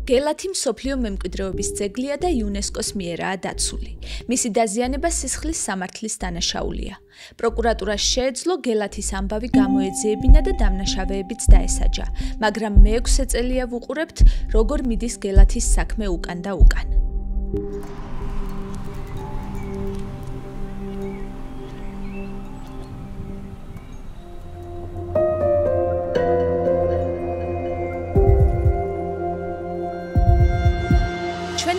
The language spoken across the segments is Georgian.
გელათი მსოფლიო მემკვიდრეობის ძეგლია და იუნესკოს მიერაა დაცული. მისი დაზიანება სისხლის სამართლის დანაშაულია. პროკურატურას შეეძლო გელათის ამბავი გამოეძიებინა და დამნაშავეებიც დაესაჯა, მაგრამ მე-6 წელია ვუყურებთ, როგორ მიდის გელათის საქმე უკან და უკან.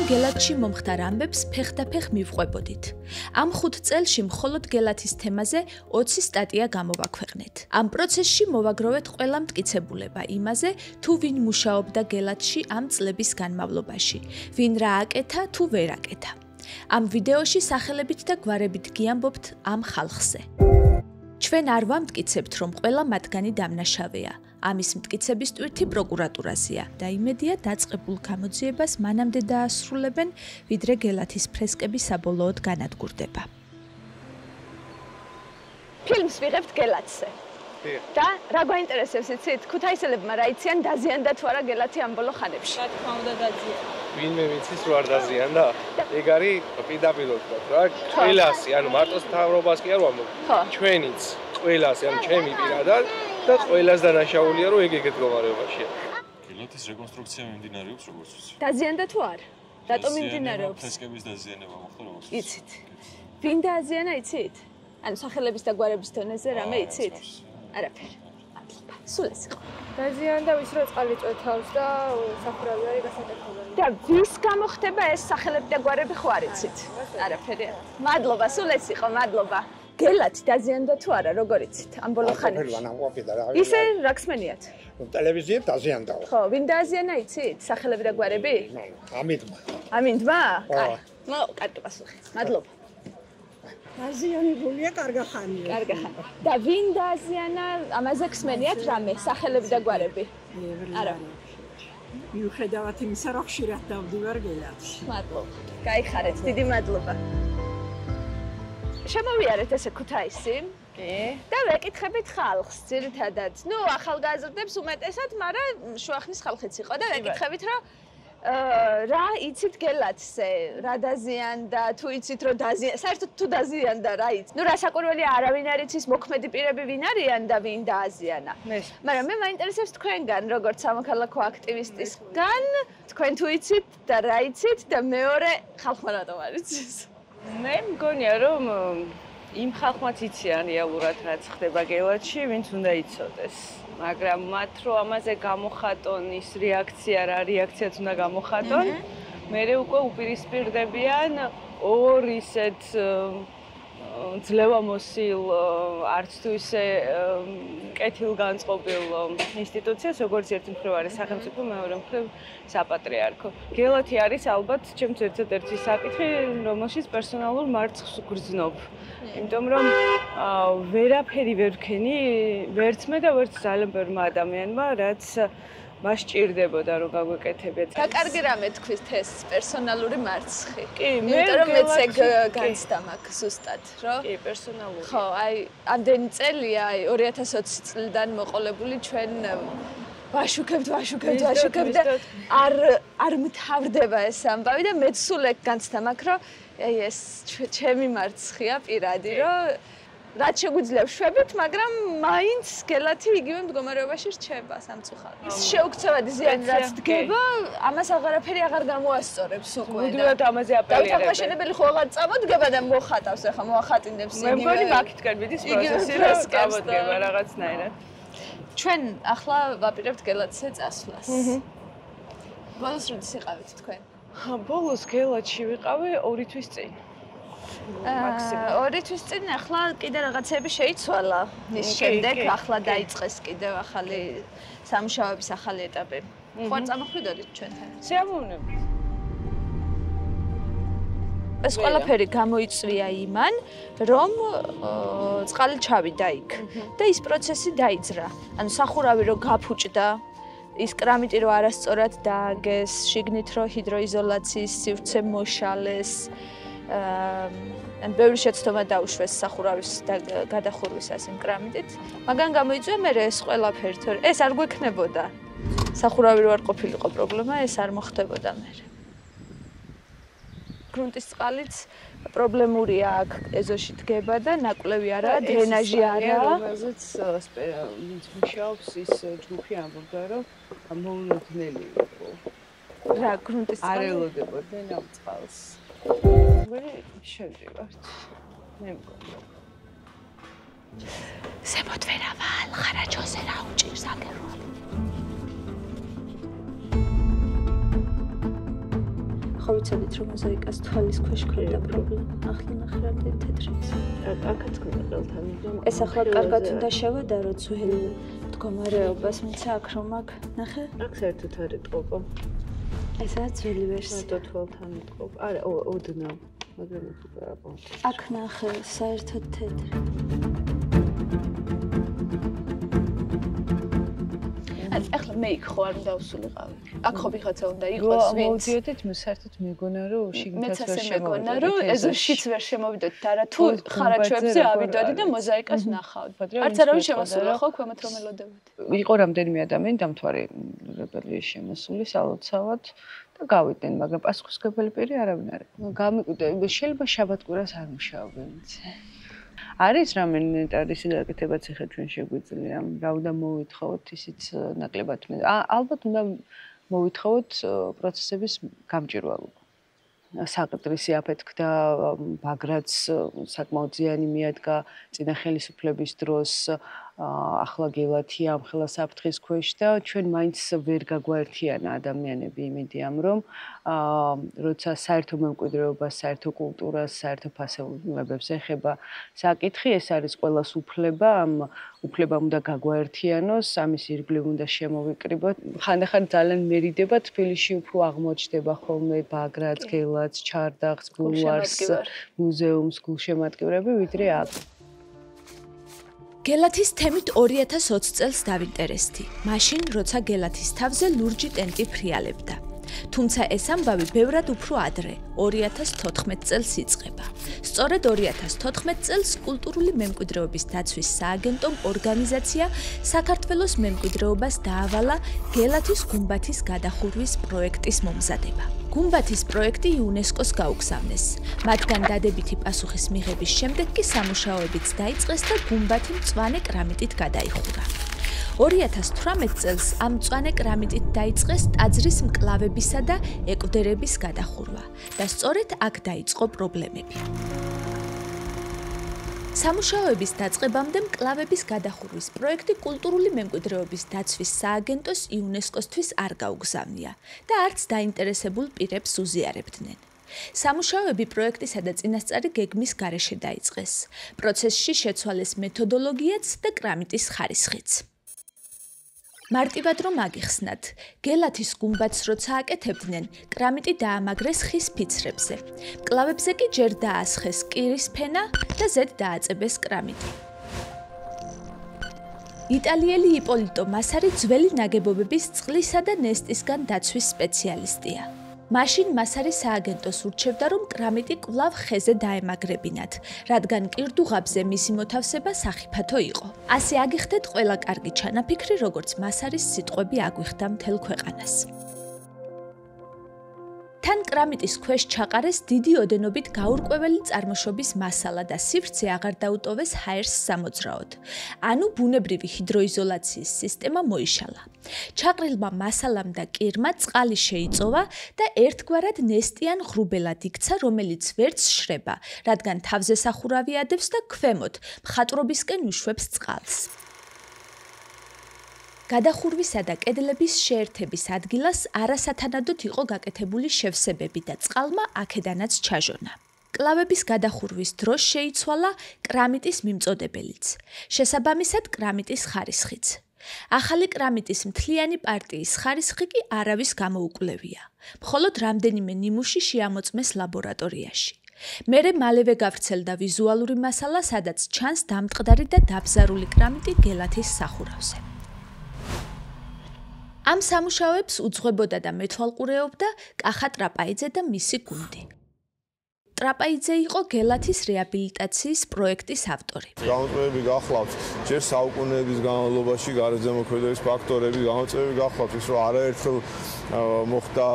გელათში მომხდარ ამბებს ფეხდაფეხ მივყვებოდით. ამ 5 წელში მხოლოდ გელათის თემაზე 20 სტატია გამოვაქვეყნეთ. ამ პროცესში მოვაგროვეთ ყველა მტკიცებულება იმაზე, თუ ვინ მუშაობდა გელათში ამ წლების განმავლობაში, ვინ რა აკეთა, თუ ვერ აკეთა. ამ ვიდეოში სახელებით და გვარებით გიამბობთ ამ ხალხზე. ჩვენ არ ვამტკიცებთ, რომ ყველა მათგანი დამნაშავეა. ამის მტკიცების ტვირთი პროკურატურაზეა და იმედია დაწყებულ გამოძიებას მანამდე დაასრულებენ, ვიდრე გელათის ფრესკები საბოლოოდ განადგურდება. ფილმს ვიღებთ გელათზე. და რა გვაინტერესებს იცით? ქუთაისელებმა რა იციან დაზიანდა თუ არა გელათი ამ ბოლო ხანებში? რა თქმა უნდა დაზიანდა. ვინმე ვიცის რო არ დაზიანდა? ეგ არის პირდაპირ ვთქვათ რა, ყველასი, ანუ მარტო მთავრობას კი არ ვამბობ. ჩვენიც, ყველასი, ანუ ჩემი პირადად და ყველას დანაშაულია რომ ეგ მდგომარეობაშია. გელათის რეკონსტრუქცია მიმდინარეობს როგორც ვიცი. დაზიანდა თუ არა? რატომ მიმდინარეობს? ფრესკების დაზიანება მოხდა როგორც ვიცი. იცით. ვინ დააზიანა იცით? ანუ სახელების და გვარების დონეზე რამე იცით? არაფერი. მადლობა. სულ ეს იყო. დაზიანდა ვის რო წყალი წვეთავს და სახურავი არის გასაკეთებელი. და ვის გამო ხდება ეს სახელები და გვარები ხო არ იცით? არაფერი. მადლობა, სულ ეს იყო, მადლობა. გელათი დაზიანდა თუ არა, როგორ იცით? ამ ბოლო ხანებში. ისე რა გსმენიათ? ტელევიზიებ დაზიანდა. ხო, ვინ დააზიანა იცით? სახელები და გვარები? ამინდმა. ამინდმა? კაი. კარტო პასუხი. მადლობა. დაზიანებულია კარგა ხანია. კარგა ხანია. და ვინ დააზიანა? ამაზე გსმენიათ რამე? სახელები და გვარები? არა. მიუხედავად იმისა, რომ ხშირად დავდივარ გელათში. მადლობა. გაიხარეთ, დიდი მადლობა. შემოვიარეთ ესე ქუთაისი. და ვეკითხებით ხალხს, ძირითადად. ნუ ახალგაზრდებს უმეტესად, მაგრამ შუახნის ხალხიც იყო და ვეკითხებით, რომ რა იცით გელათზე? რა დაზიანდა? თუ იცით, რომ დაზიანდა, საერთოდ თუ დაზიანდა, რა იცით? ნუ რასაკვირველია, არავინ არ იცის მოქმედი პირები ვინ არიან და ვინ დააზიანა. მაგრამ მე მაინტერესებს თქვენგან, როგორც სამოქალაქო აქტივისტისგან, თქვენ თუ იცით და რა იცით და მეორე ხალხმა რატომ არ იცის? მე მგონია რომ იმ ხალხმაც იციან რეალურად რაც ხდება გელათში, ვინც უნდა იცოდეს. მაგრამ მათ რო ამაზე გამოხატონ ის რეაქცია, რა რეაქციაც უნდა გამოხატონ, მერე უკვე უპირისპირდებიან ორ ისეთ ძლევამოსილ არც თუ ისე კეთილგანწყობილ ინსტიტუციას, როგორც ერთი მხრივ არის სახელმწიფო, მეორე მხრივ საპატრიარქო. გელათი არის ალბათ ჩემთვის ერთადერთი საკითხი, რომელშიც პერსონალურ მარცხს ვგრძნობ. იმიტომ რომ ვერაფერი ვერ ვქენი, ვერც მე და ვერც ძალიან ბევრმა ადამიანმა, რაც მას ჭირდებოდა რომ გაგვეკეთებიათ. რა კარგი რამე თქვით ეს პერსონალური მარცხი. კი, მე იმიტომ რომ მეც ეგ განცდა მაქვს ზუსტად, რომ კი, პერსონალური. ხო, აი, ამდენი წელია, აი 2020 წლიდან მოყოლებული ჩვენ ვაშუქებთ და არ მთავრდება ეს ამბავი და მეც სულ ეგ განცდა მაქვს, რომ აი ეს ჩემი მარცხია პირადი, რომ რაც შეგვიძლია ვშვებით, მაგრამ მაინც გელათი იგივე მდგომარეობაში რჩება სამწუხაროდ. ის შეუქცევადი ზიანი რაც დგება, ამას აღარაფერი აღარ გამოასწორებს უკვე. მუდმივად ამაზე აპელირებ. დამთვალიერებელი ხო აღარ წამოდგება და მოხატავს, ახლა მოახატინებს იგივე. მე მგონი მაგითკენ მიდის პროცესი, რომ წამოდგება რაღაცნაირად. ჩვენ ახლა ვაპირებთ გელათზე წასვლას. ბოლოს როდის იყავით თქვენ? ბოლოს გელათში ვიყავი 2 თვის წინ. 2 თვის წინ ახლა კიდე რაღაცები შეიცვალა. ის შემდეგ ახლა დაიწყეს კიდევ ახალი სამუშაოების ახალი ეტაპი. ხო წამოხვიდოდით ჩვენთან. შეამოვნებით. ეს ყველაფერი გამოიწვია იმან, რომ წყალი ჩავიდა იქ და ის პროცესი დაიძრა. ანუ სახურავი რო გაფუჭდა ის კრამიტი რო არასწორად დააგეს, შიგნით რო ჰიდროიზოლაციის სივრცე მოშალეს, ან ბევრი შეცდომა დაუშვეს სახურავის გადახურვისას იმ კრამიტით, მაგრამ გამოიწვია მე ეს ყველაფერი, თორე ეს არ გვექნებოდა. სახურავი რო არ ყოფილიყო პრობლემა, ეს არ მოხდებოდა მე. გრუნტის წყალიც პრობლემურია აქ ეზოში დგება და ნაკვლევი არაა, დრენაჟი არაა. რომელზეც მუშაობს ის ჯგუფი ამბობდა, რომ მოულოდნელი იყო. რა გრუნტის წყალი? არ ელოდებოდნენ ამ წყალს. მე შევდივართ. მე მგონი. ზემოთ ვერავალ, ხარაჯოზე რა უჭირს აგერვალი. ხო ვიცოდით რომ მოზაიკას თვალის ქვეშ ქონდა პრობლემა. ახლა ნახე რამდენი თეთრი ის. აქაც გნებელთან რომ ეს ახლა კარგად უნდა შევადარო ძველ მდგომარეობას, მიცა აქ რომ აქ ნახე? აქ საერთოდ არ ეტყობა. ესაა ძველი ვერსია. მარტო თვალთან ეტყობა. არა, ოდნავ, მაგრამ არა პონტი. აქ ნახე, საერთოდ თეთრი. ახლა მე იქ ხო არ უნდა ვსულიყავი. აქ ხო ვიღაცა უნდა იყოს ვინც. მოვიდოდით, მე საერთოდ მეგონა რომ შიგნითაც ვერ შემოვიდოდი. მეგონა რომ ეზოშიც ვერ შემოვიდოდი და რა თუ ხარაჩოებზე ავიდოდი და მოზაიკას ვნახავდი. არც არავინ შემოსულა ხო ქვემოთ რომ ელოდებოდი. იყო რამდენიმე ადამიანი დამთვალიერებელი შემოსული სალოცავად და გავიდნენ, მაგრამ პასუხისმგებელი პირი არავინ არ იყო. გამიკვირდა, შეიძლება შაბათ-კვირას არ მუშაობენ. არის რამე ნეტარისი გაკეთებაც ახლა ჩვენ შეგვიძლია. რა უნდა მოვითხოვოთ ისიც ნაკლებად. ალბათ უნდა მოვითხოვოთ პროცესების გამჭვირვალობა. საყდრის აფეთქდა, ბაგრაც საკმაოდ ზიანი მიადგა წინა ხელისუფლების დროს. ახლა გელათია ამ ხელა საფრთხის ქვეშ და ჩვენ მაინც ვერ გაგვაერთიანა ადამიანები იმედიამ რომ როცა საერთო მემკვიდრეობას, საერთო კულტურას, საერთო ფასეულობებს ეხება საკითხი, ეს არის ყველას უფლება, ამ უფლებამ უნდა გაგვაერთიანოს, ამის ირგვლივ უნდა შემოვიკრიბოთ. ხანდახან ძალიან მერიდება თბილისში უფრო აღმოჩნდება ხოლმე ბაგრაც, გელაც, ჩარდაღს, ბულვარს, მუზეუმს, გულშემატკივრები, ვიდრე აქ. გელათის თემით 2020 წელს დავინტერესდი. მაშინ, როცა გელათის თავზე ლურჯი ტენტი ფრიალებდა. თუმცა ეს ამბავი ბევრად უფრო ადრე, 2014 წელს იწყება. სწორედ 2014 წელს კულტურული მემკვიდრეობის დაცვის სააგენტომ ორგანიზაცია საქართველოს მემკვიდრეობას დაავალა გელათის გუმბათის გადახურვის პროექტის მომზადება. გუმბათის პროექტი იუნესკოს გაუგზავნეს. მათგან დადებითი პასუხის მიღების შემდეგ კი სამუშაოებიც დაიწყეს და გუმბათი მწვანე კრამიტით გადაიხურა. 2018 წელს ამ მწვანე კრამიტით დაიწყეს ტაძრის მკლავებისა და ეკვდერების გადახურვა და სწორედ აქ დაიწყო პრობლემები. სამუშაოების დაწყებამდე მკლავების გადახურვის პროექტი კულტურული მემკვიდრეობის დაცვის სააგენტოს იუნესკოსთვის არ გაუგზავნია და არც დაინტერესებულ პირებს უზიარებდნენ. სამუშაოები პროექტისა და წინასწარი გეგმის გარეშე დაიწყეს. პროცესში შეცვალეს მეთოდოლოგიაც და კრამიტის ხარისხიც. მარტივად რომ აგიხსნათ, გელათის გუმბათს როცა აკეთებდნენ, კრამიტი დაამაგრეს ხის ფიცრებზე. მკლავებზე კი ჯერ დაასხეს კირის ფენა და ზედ დააწებეს კრამიტი. იტალიელი იპოლიტო მასარი ძველი ნაგებობების წყლისა და ნესტისგან დაცვის სპეციალისტია. მაშინ მასარი სააგენტოს ურჩევდა, რომ კრამიტი კვლავ ხეზე დაემაგრებინათ, რადგან კირდუღაბზე მისი მოთავსება სახიფათო იყო. ასე აგიხდეთ ყველა კარგი ჩანაფიქრი, როგორც მასარის სიტყვები აგვიხდა მთელ ქვეყანას. თან კრამიტის ქვეშ ჩაყარეს დიდი ოდენობით გაურკვეველი წარმოშობის მასალა და სივრცე აღარ დაუტოვეს ჰაერს სამოძრაოდ. ანუ ბუნებრივი ჰიდროიზოლაციის სისტემა მოიშალა. ჩაყრილმა მასალამ და კირმა წყალი შეიწოვა და ერთგვარად ნესტიან ღრუბელად იქცა, რომელიც ვერც შრება, რადგან თავზე სახურავი ადევს და ქვემოთ მხატვრობისკენ უშვებს წყალს. გადახურვისა და კედლების შეერთების ადგილას არასათანადოდ იყო გაკეთებული შევსებები და წყალმა აქედანაც ჩაჟონა. მკლავების გადახურვის დროს შეიცვალა კრამიტის მიმწოდებელიც, შესაბამისად კრამიტის ხარისხიც. ახალი კრამიტის მთლიანი პარტიის ხარისხი კი არავის გამოუკვლევია. მხოლოდ რამდენიმე ნიმუში შეამოწმეს ლაბორატორიაში. მერე მალევე გავრცელდა ვიზუალური მასალა, სადაც ჩანს დამტყდარი და დაბზარული კრამიტი გელათის სახურავზე. ამ სამუშაოებს უძღვებოდა და მეთვალყურეობდა კახა ტრაპაიძე და მისი გუნდი. ტრაპაიძე იყო გელათის რეაბილიტაციის პროექტის ავტორი. გამოწვევები გახლავთ ჯერ საუკუნეების განმავლობაში გარემოქმედების ფაქტორები, გამოწვევები გახლავთ ის რომ არაერთხელ მოხდა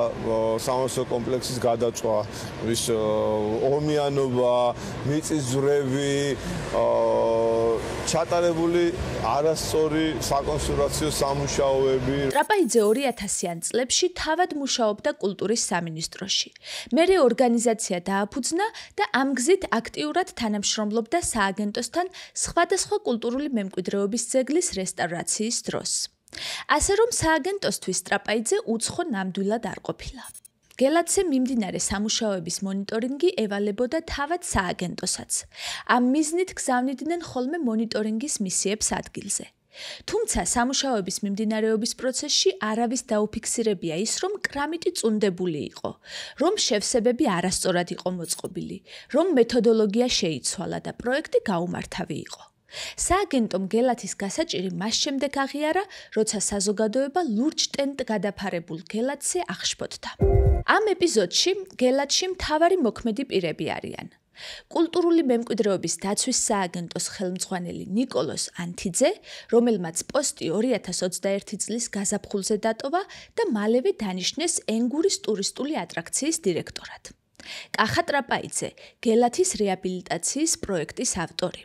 სამოსო კომპლექსის გადაწვა, ვის ომიანობა, მიწისძვრები, ჩატარებული არასწორი საკონსერვაციო სამუშაოები. ტრაპაიძე 2000-იან წლებში თავად მუშაობდა კულტურის სამინისტროში. მერე ორგანიზაცია დააფუძნა და ამ გზით აქტიურად თანამშრომლობდა სააგენტოსთან სხვადასხვა კულტურული მემკვიდრეობის ძეგლის რესტავრაციის დროს. ასე რომ სააგენტოსთვის ტრაპაიძე უცხო ნამდვილად არ ყოფილა. გელათზე მიმდინარე სამუშაოების მონიტორინგი ევალებოდა თავად სააგენტოსაც. ამ მიზნით გზავნიდნენ ხოლმე მონიტორინგის მისიებს ადგილზე. თუმცა სამუშაოების მიმდინარეობის პროცესში არავის დაუფიქსირებია ის, რომ კრამიტი წუნდებული იყო, რომ შევსებები არასწორად იყო მოწყობილი, რომ მეთოდოლოგია შეიცვალა და პროექტი გაუმართავი იყო. სააგენტომ გელათის გასაჭირი მას შემდეგ აღიარა, როცა საზოგადოება ლურჯ ტენტ გადაფარებულ გელათზე აღშფოთდა. ამ ეპიზოდში გელათში მთავარი მოქმედი პირები არიან. კულტურული მემკვიდრეობის დაცვის სააგენტოს ხელმძღვანელი ნიკოლოს ანთიძე, რომელმაც პოსტი 2021 წლის გაზაფხულზე დატოვა და მალევე დანიშნეს ენგურის ტურისტული ატრაქციის დირექტორად. კახა ტრაპაიძე, გელათის რეაბილიტაციის პროექტის ავტორი.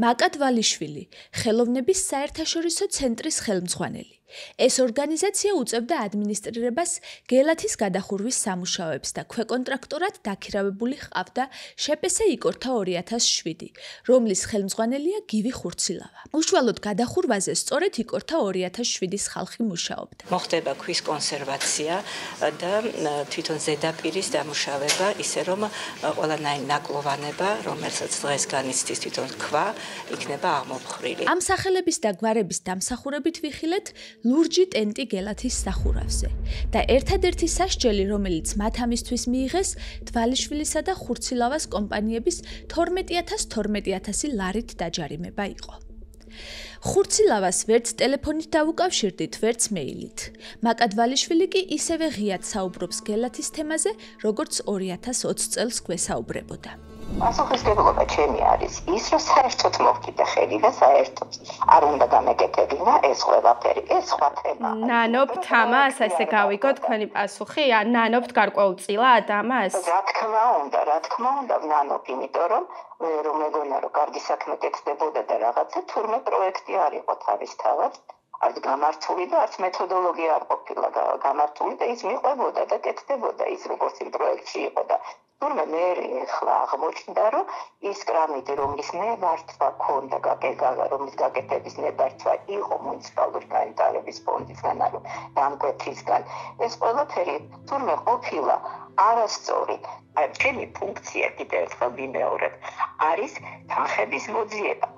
მაკა დვალიშვილი, ხელოვნების საერთაშორისო ცენტრის ხელმძღვანელი. ეს ორგანიზაცია უწევდა ადმინისტრირებას გელათის გადახურვის სამუშაოებს და ქვეკონტრაქტორად დაქირავებული ჰყავდა შპს იკორთა 2007, რომლის ხელმძღვანელია გივი ხურცილავა. უშუალოდ გადახურვაზე სწორედ იკორთა 2007-ის ხალხი მუშაობდა. მოხდება ქვის კონსერვაცია და თვითონ ზედაპირის დამუშავება, ისე რომ ყველანაირი ნაკლოვანება, რომელსაც დღეს განიცდის თვითონ ქვა, იქნება აღმოფხრილი. ამ სახელების და გვარების დამსახურებით ვიხილეთ ლურჯი ტენტი გელათის სახურავზე და ერთადერთი სასჯელი, რომელიც მათ ამისთვის მიიღეს, დვალიშვილისა და ხურცილავას კომპანიების 12,000 ლარით დაჯარიმება იყო. ხურცილავას ვერც ტელეფონით დაუკავშირდით, ვერც მეილით. მაკა დვალიშვილი კი ისევე ღიად საუბრობს გელათის თემაზე, როგორც 2020 წელს გვესაუბრებოდა. პასუხისმგებლობა ჩემი არის ის, რომ საერთოდ მოვკიდე ხელი და საერთოდ არ უნდა გამეკეთებინა ეს ყველაფერი, ეს სხვა თემა. ნანობთ ამას, ესე გავიგო თქვენი პასუხი? ნანობთ გარკვეულწილად ამას? რა თქმა უნდა, ნანობ, იმიტომ რომ მეგონა რომ კარგი საქმე კეთდებოდა და რაღაცა თურმე პროექტი არ იყო თავისთავად. არც გამართული და არც მეთოდოლოგია არ ყოფილა გამართული და ის მიყვებოდა და კეთდებოდა ის როგორც იმ პროექტში იყო და თურმე მე ახლა აღმოჩნდა რომ ის კრამიტი რომლის ნებართვა ქონდა რომლის გაკეთების ნებართვა იყო მუნიციპალური განვითარების ფონდისგან ანუ დამკვეთისგან ეს ყველაფერი თურმე ყოფილა არასწორი. ჩემი ფუნქცია კიდევ ერთხელ ვიმეორებ არის თანხების მოძიება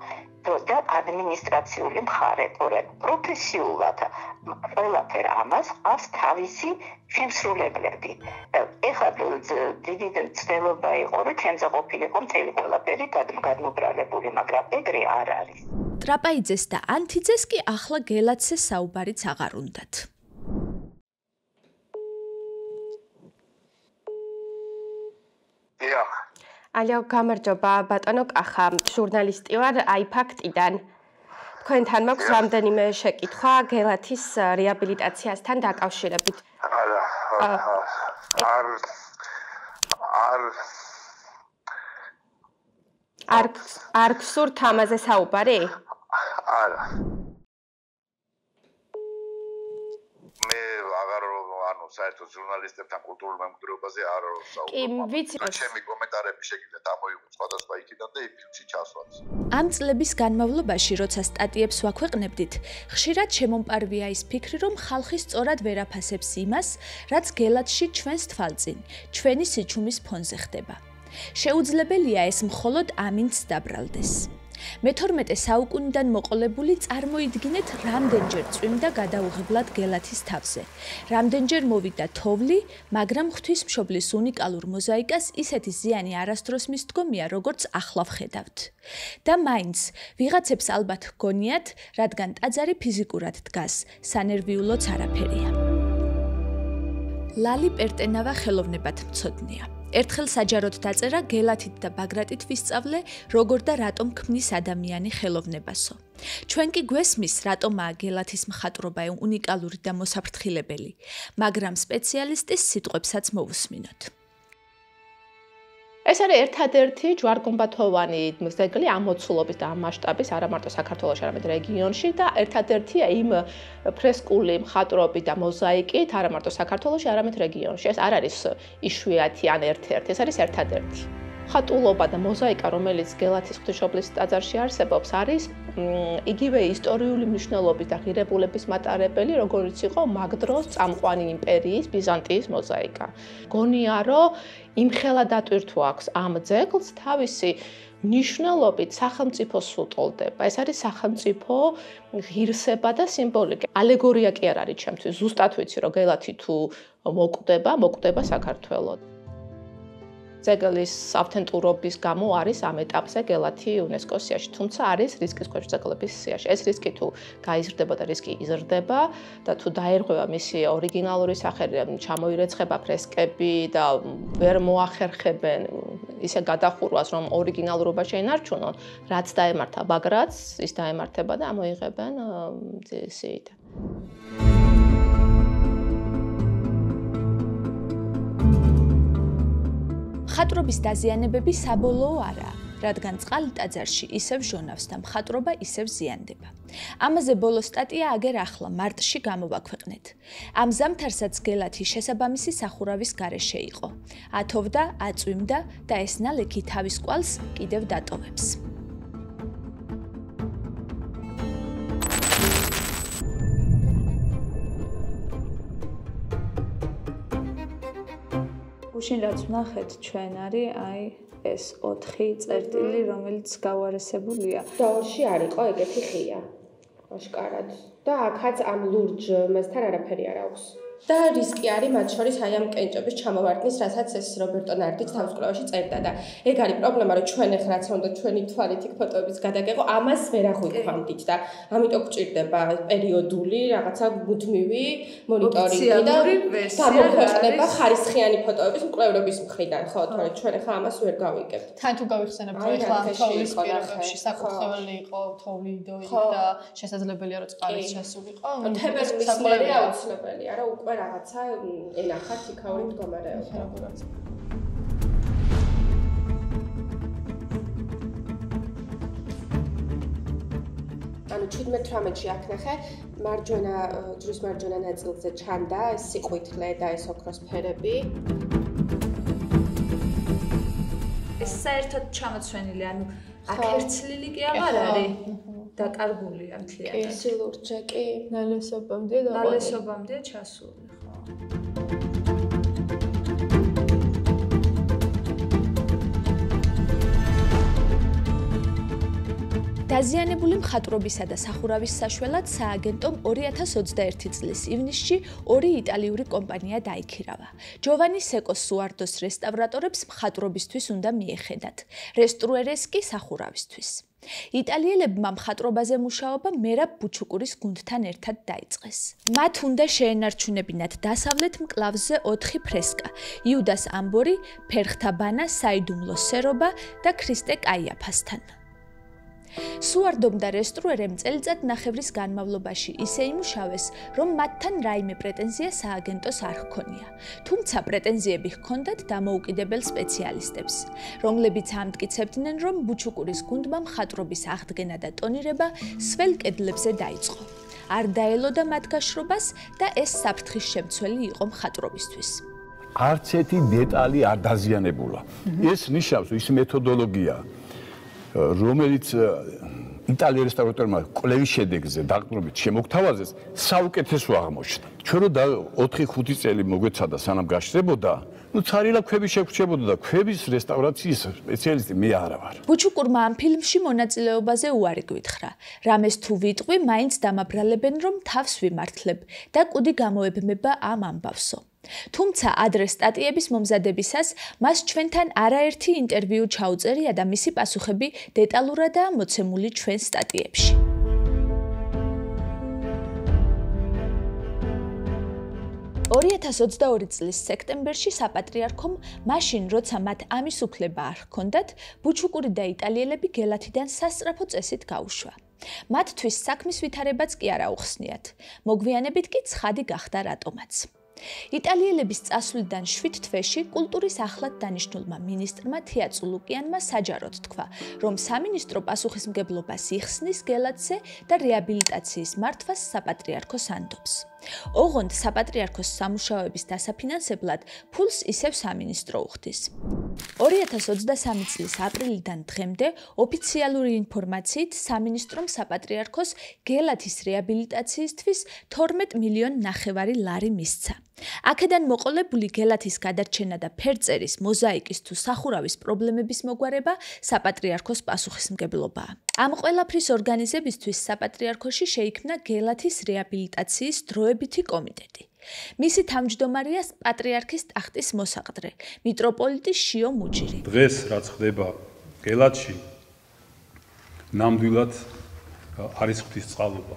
და ადმინისტრაციული მხარე, თორემ პროფესიულად ყველაფერ ამას ყავს თავისი შემსრულებლები. ეხლა დიდი ცდელობა იყო, რომ ჩემზე ყოფილიყო მთელი ყველაფერი გადმობრალებული, მაგრამ ეგრე არ არის. ტრაპაიძეს და ანთიძეს კი ახლა გელათზე საუბარიც აღარ უნდათ. ალო, გამარჯობა, ბატონო კახა, ჟურნალისტი ვარ iFact-დან. თქვენთან მაქვს რამდენიმე შეკითხვა გელათის რეაბილიტაციასთან დაკავშირებით. არ გსურთ ამაზე საუბარი? არა. საერთოდ ჟურნალისტებთან კულტურულ მემკვიდრეობაზე არ საუბრობ. კი, ვიცი. ჩემი კომენტარები შეგიძლიათ ამოიღოთ სხვადასხვა იქიდან და ფილმში ჩასვათ. ამ წლების განმავლობაში, როცა სტატიებს ვაქვეყნებდით, ხშირად შემომპარვია ის ფიქრი, რომ ხალხი სწორად ვერ აფასებს იმას, რაც გელათში ჩვენს თვალწინ, ჩვენი სიჩუმის ფონზე ხდება. შეუძლებელია ეს მხოლოდ ამინდს დაბრალდეს. მე-12 საუკუნიდან მოყოლებული წარმოიდგინეთ რამდენჯერ წვიმდა გადაუღებლად გელათის თავზე. რამდენჯერ მოვიდა თოვლი, მაგრამ ღვთისმშობლის უნიკალურ მოზაიკას ისეთი ზიანი არასდროს მისდგომია, როგორც ახლა ვხედავთ. და მაინც ვიღაცებს ალბათ გონიათ, რადგან ტაძარი ფიზიკურად დგას, სანერვიულოც არაფერია. ლალი პერტენავა ხელოვნებად მცოდნეა. ერთხელ საჯაროდ დაწერა გელათით და ბაგრატით ვისწავლე, როგორ და რატომ ქმნის ადამიანი ხელოვნებასო. ჩვენ კი გვესმის, რატომაა გელათის მხატვრობა უნიკალური და მოსაფრთხილებელი, მაგრამ სპეციალისტის სიტყვებსაც მოვუსმინოთ. ეს არის ერთადერთი ჯვარგუმბათოვანი ძეგლი ამ მოცულობის და ამ მასშტაბის არა მარტო საქართველოში, არამედ რეგიონში და ერთადერთია იმ ფრესკული მხატვრობით და მოზაიკით არა მარტო საქართველოში, არამედ რეგიონში. ეს არ არის იშვიათი ან ერთ-ერთი, ეს არის ერთადერთი. ხატულობა და მოზაიკა, რომელიც გელათის ღვთისმშობლის ტაძარში არსებობს, არის იგივე ისტორიული მნიშვნელობის და ღირებულების მატარებელი, როგორც იყო მაგ დროს წამყვანი იმპერიის ბიზანტიის მოზაიკა. გონია, რომ იმხელა დატვირთვა აქვს ამ ძეგლს თავისი მნიშვნელობით სახელმწიფოს უტოლდება. ეს არის სახელმწიფო ღირსება და სიმბოლიკა. ალეგორია კი არ არის ჩემთვის, ზუსტად ვიცი, რომ გელათი თუ მოკვდება საქართველოს. ძეგლის ავთენტურობის გამო არის ამ ეტაპზე გელათი იუნესკოს სიაში, თუმცა არის რისკის ქვეშ ძეგლების სიაში. ეს რისკი თუ გაიზრდება და რისკი იზრდება და თუ დაერღვევა მისი ორიგინალური სახე, ჩამოირეცხება ფრესკები და ვერ მოახერხებენ ისე გადახურვას, რომ ორიგინალურობა შეინარჩუნონ, რაც დაემართა ბაგრატს, ის დაემართება და ამოიღებენ სიიდან. მხატვრობის დაზიანებები საბოლოო არაა, რადგან წყალი ტაძარში ისევ ჟონავს და მხატვრობა ისევ ზიანდება. ამაზე ბოლო სტატია აგერ ახლა მარტში გამოვაქვეყნეთ. ამ ზამთარსაც გელათი შესაბამისი სახურავის გარეშე იყო. ათოვდა, აწვიმდა და ეს ნალექი თავის კვალს კიდევ დატოვებს. გუშინ რაც ვნახეთ ჩვენ არის აი ეს 4 წერტილი, რომელიც გავარესებულია. და ორში არ იყო ეგეთი ხია. აშკარად. და აქაც ამ ლურჯ მასთან არაფერი არ აქვს. და რისკი არის მათ შორის აი ამ კენჭების ჩამოვარდნის, რასაც ეს რობერტო ნარდიც თავის კვლევაში წერდა და ეგ არის პრობლემა, რომ ჩვენ ახლა რაც უნდა ჩვენი თვალით იქ ფოტოების გადაგეღო, ამას ვერ აღვიქვამდით და ამიტომ გჭირდება პერიოდული რაღაცა მუდმივი მონიტორინგი და გამოქვეყნება ხარისხიანი ფოტოების მკვლევრობის მხრიდან, ხო, თორემ ჩვენ ახლა ამას ვერ გავიგებთ. თან თუ გავიხსენებთ, რომ ახლა თოვლის პირობებში საკურთხეველი იყო, თოვლი იდოილი და შესაძლებელია რომ წყალიც შესულიყო. თებერვლის მერე აუცილებელია, რომ უკვე რაღაცა ენახათ იქაური მდგომარეობა. ანუ 17-18-ში აქნახე მარჯვენა ჯვრის მარჯვენა ნაწილზე ჩანდა ეს სიყვითლე და ეს ოქროს ფერები. ეს საერთოდ ჩამოცვენილი, ანუ აკერცლილი კი აღარ არის. დაკარგულია მთლიანად. სილურჯე კი ნალესობამდე ჩასული, ხო. დაზიანებული მხატვრობისა და სახურავის საშველად სააგენტომ 2021 წლის ივნისში 2 იტალიური კომპანია დაიქირავა. ჯოვანი სეკოს სუარდოს რესტავრატორებს მხატვრობისთვის უნდა მიეხედათ, რესტრუერეს კი სახურავისთვის. იტალიელებმა მხატვრობაზე მუშაობა მერაბ ბუჩუკურის გუნდთან ერთად დაიწყეს. მათ უნდა შეენარჩუნებინათ დასავლეთ მკლავზე 4 ფრესკა: იუდას ამბორი, ფერხთა ბანა, საიდუმლო სერობა და ქრისტე კაიაფასთან. სუარდომ და რესტრუერემ წელიწად ნახევრის განმავლობაში ისე იმუშავეს, რომ მათთან რაიმე პრეტენზია სააგენტოს არ ჰქონია. თუმცა პრეტენზიები ჰქონდათ დამოუკიდებელ სპეციალისტებს, რომლებიც ამტკიცებდნენ, რომ ბუჩუკურის გუნდმა მხატვრობის აღდგენა და ტონირება სველ კედლებზე დაიწყო. არ დაელოდა მათ გაშრობას და ეს საფრთხის შემცველი იყო მხატვრობისთვის. არც ერთი დეტალი არ დაზიანებულა. ეს ნიშნავს ის მეთოდოლოგია, რომელიც იტალიის რესტავრატორმა კვლევის შედეგზე დაყრდნობით შემოგთავაზეს, საუკეთესო აღმოჩნდა. ჩვენ რომ 4-5 წელი მოგვეცადა სანამ გაშრებოდა, ნუ цариლა ქვები შეგვჭებოდა და ქვების რესტავრაციის სპეციალისტი მე არა ვარ. ბუჩუკურმა ამ ფილმში მონაწილეობაზე უარი გვითხრა. რამეს თუ ვიტყვი, მაინც დამაბრალებენ, რომ თავს ვიმართლებ და კუდი გამოებმება ამ ამბავსო. თუმცა ადრე სტატიების მომზადებისას მას ჩვენთან არაერთი ინტერვიუ ჩაუწერია და მისი პასუხები დეტალურადაა მოცემული ჩვენ სტატიებში. (2022) წლის სექტემბერში საპატრიარქომ მაშინ, როცა მათ ამის უფლება არ ჰქონდათ, ბუჩუკური და იტალიელები გელათიდან სასწრაფო წესით გაუშვა. მათთვის საქმის ვითარებაც კი არ აუხსნიათ. მოგვიანებით კი ცხადი გახდა რატომაც. იტალიელების წასვლიდან 7 თვეში კულტურის ახლად დანიშნულმა მინისტრმა თეაწუ ლუკიანმა საჯაროდ თქვა, რომ სამინისტრო პასუხისმგებლობას იხსნის გელათზე და რეაბილიტაციის მართვას საპატრიარქოს ანდობს. ოღონდ საპატრიარქოს სამუშაოების დასაფინანსებლად ფულს ისევ სამინისტრო უხდის. 2023 წლის აპრილიდან დღემდე ოფიციალური ინფორმაციით სამინისტრომ საპატრიარქოს გელათის რეაბილიტაციისთვის 12 მილიონი ნახევარი ლარი მისცა. აქედან მოყოლებული გელათის გადარჩენა და ფერწერის, მოზაიკის თუ სახურავის პრობლემების მოგვარება საპატრიარქოს პასუხისმგებლობაა. ამ ყველაფრის ორგანიზებისთვის საპატრიარქოში შეიქმნა გელათის რეაბილიტაციის დროებითი კომიტეტი. მისი თავმჯდომარეა პატრიარქის ტახტის მოსაყდრე, მიტროპოლიტი შიო მუჯირი. დღეს რაც ხდება გელათში, ნამდვილად არის ღვთისწყალობა.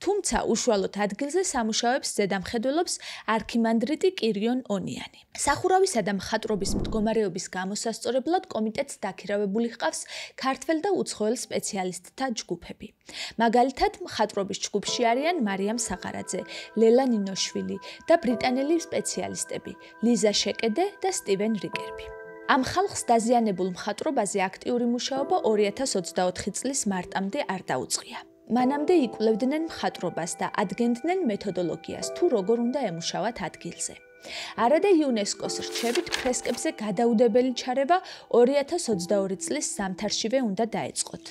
თუმცა უშუალოდ ადგილზე სამუშაოებს ზედამხედველობს არქიმანდრიტი კირიონ ონიანი. სახურავისა და მხატვრობის მდგომარეობის გამოსასწორებლად კომიტეტს დაქირავებული ჰყავს ქართველ და უცხოელ სპეციალისტთა ჯგუფები. მაგალითად, მხატვრობის ჯგუფში არიან მარიამ საღარაძე, ლელა ნინოშვილი და ბრიტანელი სპეციალისტები, ლიზა შეკედე და სტივენ რიკერბი. ამ ხალხს დაზიანებულ მხატვრობაზე აქტიური მუშაობა 2024 წლის მარტამდე არ დაუწყია. მანამდე იკვლევდნენ მხატვრობას და ადგენდნენ მეთოდოლოგიას, თუ როგორ უნდა ემუშავათ ადგილზე. არადა იუნესკოს რჩევით ფრესკებზე გადაუდებელი ჩარევა 2022 წლის ზამთარშივე უნდა დაეწყოთ.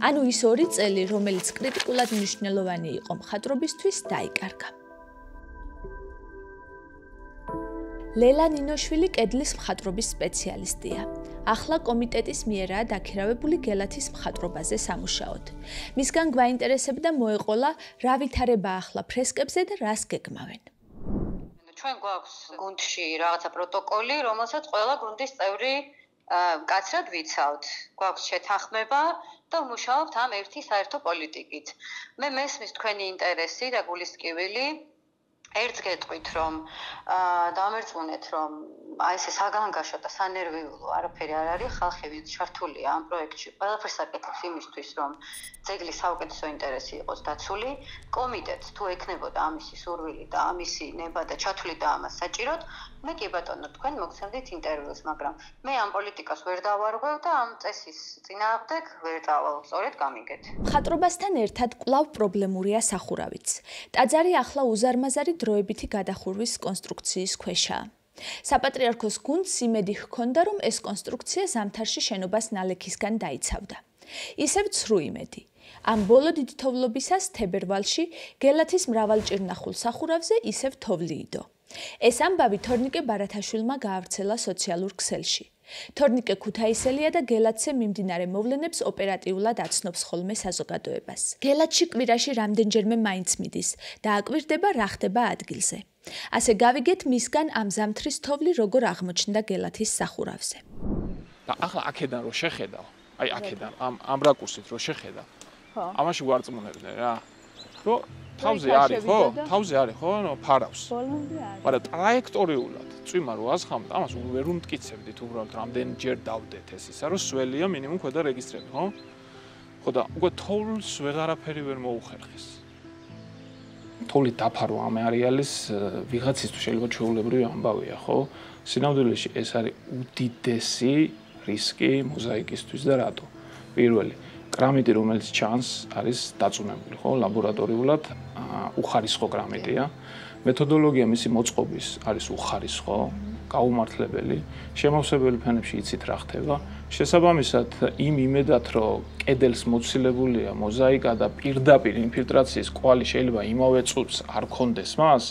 ანუ ის 2 წელი, რომელიც კრიტიკულად მნიშვნელოვანი იყო მხატვრობისთვის, დაიკარგა. ლელა ნინოშვილი კედლის მხატვრობის სპეციალისტია. ახლა კომიტეტის მიერაა დაქირავებული გელათის მხატვრობაზე სამუშაოდ. მისგან გვაინტერესებდა მოეყოლა, რა ვითარება ახლა ფრესკებზე და რას გეგმავენ. ჩვენ გვაქვს გუნდში რაღაცა პროტოკოლი, რომელსაც ყველა გუნდის წევრი კაცრად ვიცავთ. გვაქვს შეთანხმება და ვმუშაობთ ამ ერთი საერთო პოლიტიკით. მე მესმის თქვენი ინტერესი და გულისკივილი. ერთს გეტყვით, რომ დამერწმუნეთ, რომ აი ეს საგანგაშო და სანერვიულო არაფერი არ არის, ხალხი ვინც ჩართულია ამ პროექტში, ყველაფერს აკეთებს იმისთვის, რომ ძეგლის საუკეთესო ინტერესი იყოს დაცული. კომიტეტს თუ ექნებოდა ამისი სურვილი და ამისი ნება და ჩათვლიდა ამას საჭიროდ, მე კი ბატონო თქვენ მოგცემდით ინტერვიუს, მაგრამ მე ამ პოლიტიკას ვერ დავარღვევ და ამ წესის წინააღმდეგ ვერ დავალ, სწორედ გამიგეთ. მხატვრობასთან ერთად კვლავ პრობლემურია სახურავიც. ტაძარი ახლა უზარმაზარი დროებითი გადახურვის კონსტრუქციის ქვეშაა. საპატრიარქოს გუნდს იმედი ჰქონდა, რომ ეს კონსტრუქცია ზამთარში შენობას ნალექისგან დაიცავდა. ისევ ცრუ იმედი. ამ ბოლო დიდთოვლობისას თებერვალში გელათის მრავალჭირნახულ სახურავზე ისევ თოვლი იდო. ეს ამბავი თორნიკე ბარათაშვილმა გაავრცელა სოციალურ ქსელში. თორნიკე ქუთაისელია და გელათზე მიმდინარე მოვლენებს ოპერატიულად აცნობს ხოლმე საზოგადოებას. გელათში კვირაში რამდენჯერმე მაინც მიდის და აკვირდება რა ხდება ადგილზე. ასე გავიგეთ მისგან ამ ზამთრის თოვლი როგორ აღმოჩნდა გელათის სახურავზე. და ახლა აქედან რო შეხედავ, აი აქედან ამ რაკურსით რო შეხედავ, ამაში ვარწმუნებდი რა. რო თავზე არის, ხო? თავზე არის, ხო? ნო ფარავს. მაგრამ ტრაექტორიულად წვიმა რო ასხამთ, ამას ვერ უმტკიცებდით უბრალოდ რამდენჯერ დავდეთ ეს ისა, რომ სველია მინიმუმ ქვედა რეგისტრები, ხო? ხო და უკვე თოვლს ვეღარაფერი ვერ მოუხერხეს. თოვლით დაფარო ამ არეალის ვიღაცისთვის შეიძლება ჩვეულებრივი ამბავია, ხო? სინამდვილეში ეს არის უდიდესი რისკი მოზაიკისთვის და რატო? პირველი კრამიტი, რომელიც ჩანს, არის დაწუნებული, ხო? ლაბორატორიულად უხარისხო კრამიტია. მეთოდოლოგია მისი მოწყობის არის უხარისხო, გაუმართლებელი. შემავსებელი ფენებში იცით რა ხდება. შესაბამისად, იმ იმედად, რომ კედელს მოცილებულია მოზაიკა და პირდაპირ ინფილტრაციის კვალი შეიძლება იმავე წუთს არ კონდეს მას,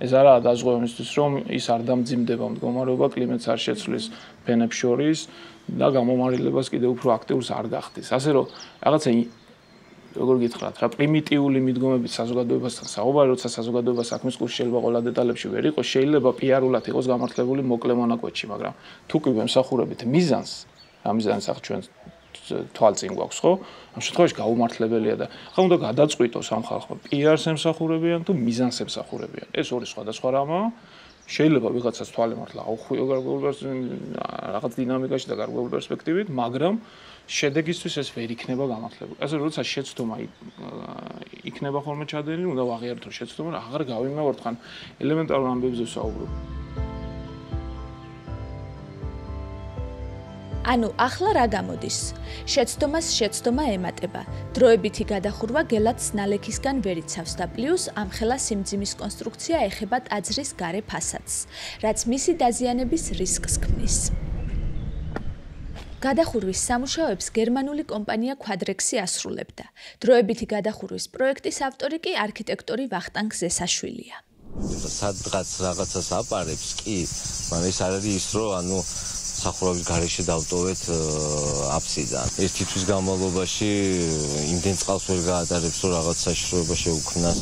ეს არაა დაზღვევა იმისთვის, რომ ის არ დამძიმდება მდგომარეობა, კლიმატს არ შეცვლის ფენებს შორის და გამომარილებას კიდევ უფრო აქტიურს არ გახდის. ასე რომ რაღაცა როგორ გითხრათ, რა პრიმიტიული მიდგომებით საზოგადოებასთან საუბარი, როცა საზოგადოება საქმის კურსში შეიძლება ყველა დეტალებში ვერ იყოს, შეიძლება პიარულად იყოს გამართლებული მოკლე მონაკვეთში, მაგრამ თუ კი ვემსახურებით მიზანს, ამ მიზანს ახ ჩვენ თვალწინ გვაქვს, ხო? ამ შემთხვევაში გაუმართლებელია და ხა უნდა გადაწყვიტოს ამ ხალხმა პიარს ემსახურებიან თუ მიზანს ემსახურებიან. ეს ორი სხვადასხვა რამაა. შეიძლება ვიღაცას თვალი მართლა აუხვიო გარკვეულ რაღაც დინამიკაში და გარკვეულ პერსპექტივით, მაგრამ შედეგისთვის ეს ვერ იქნება გამართლებული. ასე რომ როცა შეცდომა იქნება ხოლმე ჩადენილი, უნდა ვაღიაროთ რომ შეცდომა აღარ გავიმეორთ ხან ელემენტარულ ამბებზე ვსაუბრობ. ანუ ახლა რა გამოდის? შეცდომას შეცდომა ემატება. დროებითი გადახურვა გელათს ნალექისგან ვერ იცავს და პლუს ამხელა სიმძიმის კონსტრუქცია ეხება ტაძრის გარე ფასადს, რაც მისი დაზიანების რისკს ქმნის. გადახურვის სამუშაოებს გერმანული კომპანია Quadrex-ი ასრულებდა. დროებითი გადახურვის პროექტის ავტორი კი არქიტექტორი ვახტანგ ზესაშვილია. სადღაც რაღაცას აპარებს კი, მაგრამ ეს არ არის ის, რომ ანუ სახურავის გარეშე დავტოვეთ აფსიდან. ერთი თვის განმავლობაში იმდენ წყალს ვერ გაატარებს, რომ რაღაც საშიშროება შეუქმნას.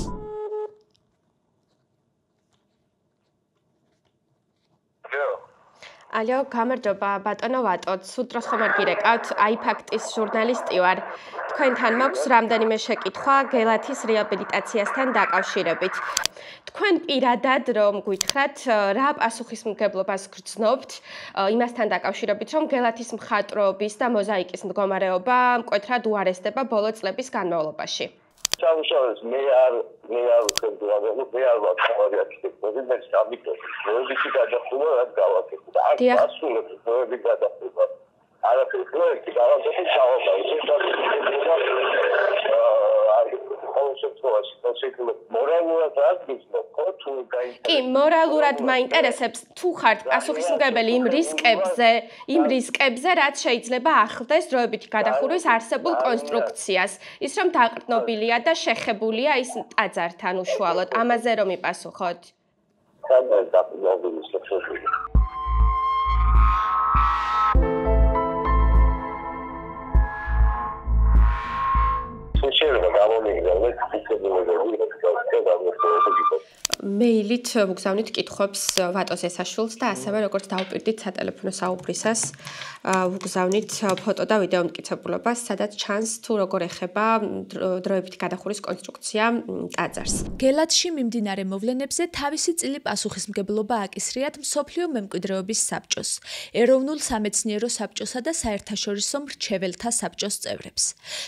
ალო, გამარჯობა, ბატონო ვატო, სულდროს ხომ არ გირეკავთ, iFact-ის ჟურნალისტი ვარ. თქვენთან მაქვს რამდენიმე შეკითხვა გელათის რეაბილიტაციასთან დაკავშირებით. თქვენ პირადად რომ გითხრათ, რა პასუხისმგებლობას გრძნობთ იმასთან დაკავშირებით, რომ გელათის მხატვრობის და მოზაიკის მდგომარეობა მკვეთრად უარესდება ბოლო წლების განმავლობაში? სამუშაოს მე არ ვხედავ, მე არ ვარ არქიტექტორი, მე სამიწოთი, პროექტი გადახურვა რაც გავაკეთე. არ ასრულებ პროექტი გადახურვა. არაფერი პროექტი გავაკეთე ჩავაბარე. კი, მორალურად მაინტერესებს თუ ხართ პასუხისმგებელი იმ რისკებზე, რაც შეიძლება ახლდეს დროებითი გადახურვის არსებულ კონსტრუქციას, ის რომ დაყრდნობილია და შეხებულია ის ტაძართან უშუალოდ. ამაზე რომ იპასუხოთ. მეილით ვგზავნით კითხვებს ვატოს ესაშვილს და ასევე როგორც დავუპირდით სატელეფონო საუბრისას ვგზავნით ფოტო და ვიდეო მტკიცებულობას, სადაც ჩანს თუ როგორ ეხება დროებითი გადახურვის კონსტრუქცია ტაძარს. გელათში მიმდინარე მოვლენებზე თავისი წილი პასუხისმგებლობა აკისრიათ მსოფლიო მემკვიდრეობის საბჭოს, ეროვნულ სამეცნიერო საბჭოსა და საერთაშორისო მრჩეველთა საბჭოს წევრებს.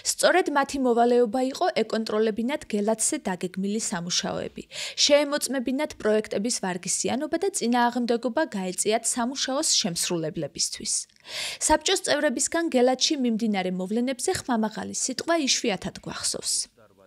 სწორედ მათი მოვალეობა იყო ეკონტროლებინათ გელათზე დაგეგმილი სამუშაოები, შეემოწმებინათ პროექტების ვარგისიანობა და წინააღმდეგობა გაეწიათ სამუშაოს შემსრულებლებისთვის. საბჭოს წევრებისგან გელათში მიმდინარე მოვლენებზე ხმამაღალი სიტყვა იშვიათად გვახსოვს.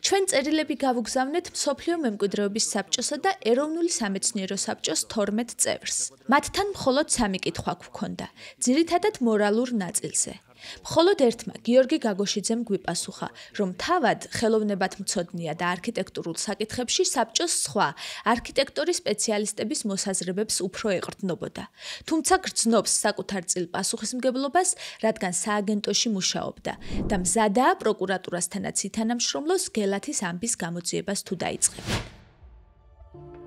ჩვენ წერილები გავუგზავნეთ მსოფლიო მემკვიდრეობის საბჭოსა და ეროვნული სამეცნიერო საბჭოს 12 წევრს. მათთან მხოლოდ 3 კითხვა გვქონდა, ძირითადად მორალურ ნაწილზე. მხოლოდ ერთმა გიორგი გაგოშიძემ გვიპასუხა, რომ თავად ხელოვნებად მცოდნია და არქიტექტურულ საკითხებში საბჭოს სხვა არქიტექტორის სპეციალისტების მოსაზრებებს უფრო ეყრდნობოდა. თუმცა გრძნობს საკუთარ წილ პასუხისმგებლობას, რადგან სააგენტოში მუშაობდა და მზადაა პროკურატურასთანაც ითანამშრომლოს გელათის ამბის გამოძიებას თუ დაიწყებენ.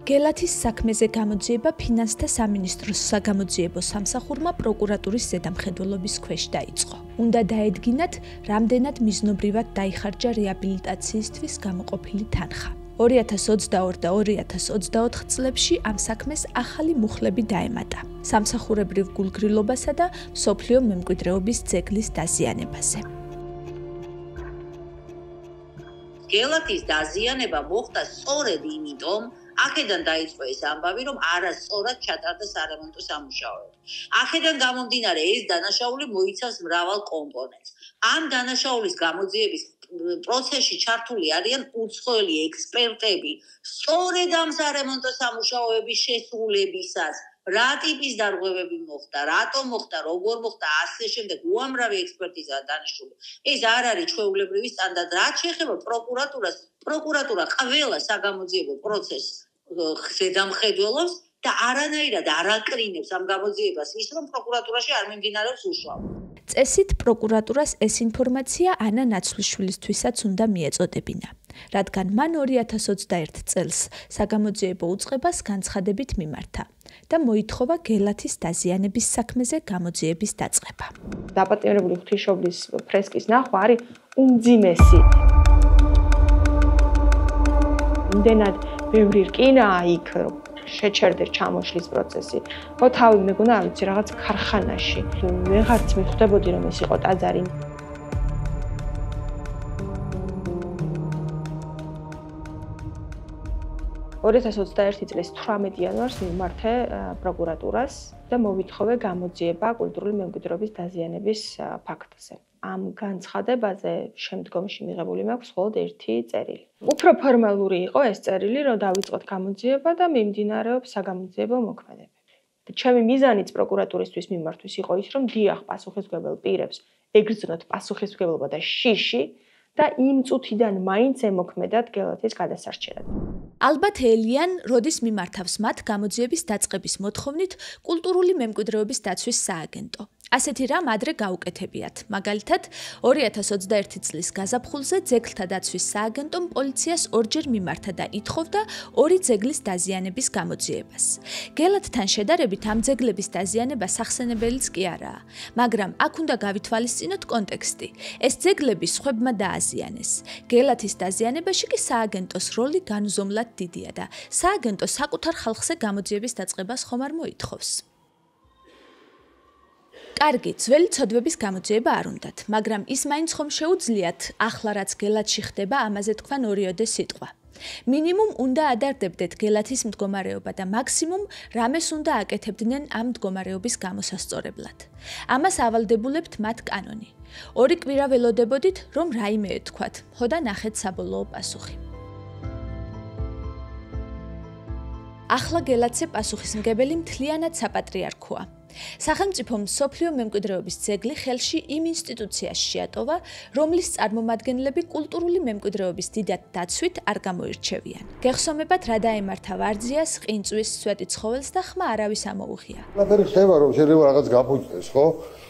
გელათის საქმეზე გამოძიება ფინანსთა სამინისტროს საგამოძიებო სამსახურმა პროკურატურის ზედამხედველობის ქვეშ დაიწყო. უნდა დაედგინათ, რამდენად მიზნობრივად დაიხარჯა რეაბილიტაციისთვის გამოყოფილი თანხა. 2022 და 2024 წლებში ამ საქმეს ახალი მუხლები დაემატა. სამსახურებრივ გულგრილობასა და მსოფლიო მემკვიდრეობის ძეგლის დაზიანებაზე. გელათის დაზიანება მოხდა სწორედ იმიტომ, აქედან დაიწყო ეს ამბავი, რომ არასწორად ჩატარდა სარემონტო სამუშაოები. აქედან გამომდინარე, ეს დანაშაული მოიცავს მრავალ კომპონენტს. ამ დანაშაულის გამოძიების პროცესში ჩართული არიან უცხოელი ექსპერტები, სწორედ ამ სარემონტო სამუშაოების შესრულებისას. რა ტიპის დარღვევები მოხდა, რატომ მოხდა, როგორ მოხდა, ასე შემდეგ უამრავი ექსპერტიზაა დანიშნული. ეს არ არის ჩვეულებრივი სტანდარტი. რაც შეეხება პროკურატურას, პროკურატურა ყველა საგამოძიებო პროცესს ზედამხედველობს და არანაირად არ აკრინებს ამ გამოძიებას ის, რომ პროკურატურაში არ მიმდინარეობს უშუალო. წესით პროკურატურას ეს ინფორმაცია ანა ნაცვლიშვილისთვისაც უნდა მიეწოდებინა, რადგან მან 2021 წელს საგამოძიებო უწყებას განცხადებით მიმართა და მოითხოვა გელათის დაზიანების საქმეზე გამოძიების დაწყება. დაპატიმრებული ღვთისმშობლის ფრესკის ნახვა არის უმძიმესი. იმდენად ბევრი რკინაა იქ, რომ შეჩერდეს ჩამოშლის პროცესი. ხო თავი მეგონა არ ვიცი რაღაც ქარხანაში. ვეღარც მიხვდებოდი რომ ეს იყო ტაძარი. 2021 წლის 18 იანვარს მიმართე პროკურატურას და მოვითხოვე გამოძიება კულტურული მემკვიდრეობის დაზიანების ფაქტზე. ამ განცხადებაზე შემდგომში მიღებული მაქვს მხოლოდ ერთი წერილი. უფრო ფორმალური იყო ეს წერილი, რომ დავიწყოთ გამოძიება და მიმდინარეობს საგამოძიებო მოქმედებები. ჩემი მიზანიც პროკურატურისთვის მიმართვის იყო ის, რომ დიახ, პასუხისმგებელ პირებს ეგრძნოთ პასუხისმგებლობა და შიში და იმ წუთიდან მაინც ემოქმედათ გელათის გადასარჩენად. ალბათ ელიან როდის მიმართავს მათ გამოძიების დაწყების მოთხოვნით კულტურული მემკვიდრეობის დაცვის სააგენტო. ასეთი რამ ადრე გაუკეთებიათ. მაგალითად, 2021 წლის გაზაფხულზე ძეგლთა დაცვის სააგენტომ პოლიციას ორჯერ მიმართა და ითხოვდა 2 ძეგლის დაზიანების გამოძიებას. გელათთან შედარებით ამ ძეგლების დაზიანება სახსენებელიც კი არაა, მაგრამ აქ უნდა გავითვალისწინოთ კონტექსტი. ეს ძეგლები სხვებმა დააზიანეს. გელათის დაზიანებაში კი სააგენტოს როლი განუზომლად დიდია და სააგენტო საკუთარ ხალხზე გამოძიების დაწყებას ხომ არ მოითხოვს. კარგი, ძველი ცოდვების გამოძიება არ უნდათ, მაგრამ ის მაინც ხომ შეუძლიათ, ახლა რაც გელათში ხდება, ამაზე თქვან ორიოდე სიტყვა. მინიმუმ უნდა ადარდებდეთ გელათის მდგომარეობა და მაქსიმუმ რამეს უნდა აკეთებდნენ ამ მდგომარეობის გამოსასწორებლად. ამას ავალდებულებთ მათ კანონი. 2 კვირა ველოდებოდით, რომ რაიმე ეთქვათ, ხო და ნახეთ საბოლოო პასუხი. ახლა გელათზე პასუხისმგებელი მთლიანად საპატრიარქოა. სახელმწიფო მსოფლიო მემკვიდრეობის ძეგლი ხელში იმ ინსტიტუციას შეატოვა, რომლის წარმომადგენლები კულტურული მემკვიდრეობის დიდად დაცვით არ გამოირჩევიან. გეხსომებათ რა დაემართა ვარძიას, ყინწვის, სვეტიცხოველს და ხმა არავის ამოუღია. ნახე ხდება რომ შეიძლება რაღაც გაფუჭდეს, ხო?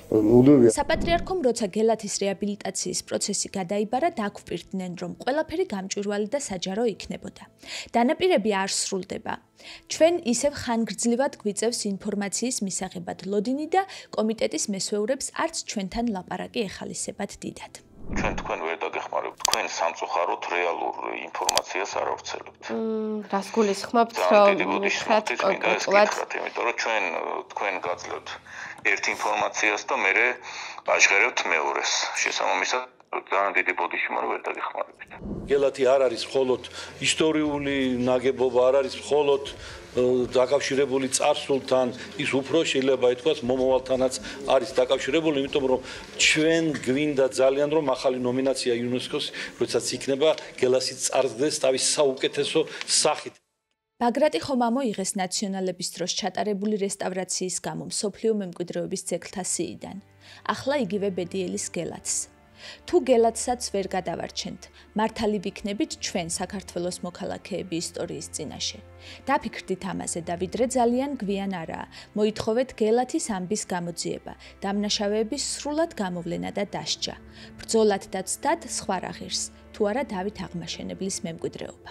საპატრიარქომ როცა გელათის რეაბილიტაციის პროცესი გადაიბარა, დაგვპირდნენ, რომ ყველაფერი გამჭვირვალე და საჯარო იქნებოდა. დანაპირები არ სრულდება. ჩვენ ისევ ხანგრძლივად გვიწევს ინფორმაციის მისაღებად ლოდინი და კომიტეტის მესვეურებს არც ჩვენთან ლაპარაკი ეხალისებად დიდად. ჩვენ თქვენ ვერ დაგეხმარებთ, თქვენ სამწუხაროდ რეალურ ინფორმაციას არ ავრცელებთ. რას გულისხმობთ, რომ მითხრათ კონკრეტულად, იმიტომ რომ ჩვენ თქვენ გაძლევთ ერთ ინფორმაციას და მე აჟღერებთ მეორეს. შესაბამისად ძალიან დიდი ბოდიში მან ვერ დაგეხმარებით. გელათი არ არის მხოლოდ ისტორიული ნაგებობა, არ არის მხოლოდ დაკავშირებული წარსულთან, ის უფრო შეიძლება ითქვას მომავალთანაც არის დაკავშირებული, იმიტომ რომ ჩვენ გვინდა ძალიან რომ ახალი ნომინაცია იუნესკოს, როდესაც იქნება გელათი წარდგეს თავის საუკეთესო სახით. ბაგრატი ხომ ამოიღეს ნაციონალების დროს ჩატარებული რესტავრაციის გამო მსოფლიო მემკვიდრეობის ძეგლთა სიიდან. ახლა იგივე ბედიელის გელათს. თუ გელათსაც ვერ გადავარჩენთ, მართალი ვიქნებით ჩვენ საქართველოს მოქალაქეები ისტორიის წინაშე. დაფიქრდით ამაზე და ვიდრე ძალიან გვიან არაა, მოითხოვეთ გელათის ამბის გამოძიება, დამნაშავეების სრულად გამოვლენა და დასჯა. ბრძოლად და ცდად სხვა რა ღირს, თუ არა დავით აღმაშენებლის მემკვიდრეობა.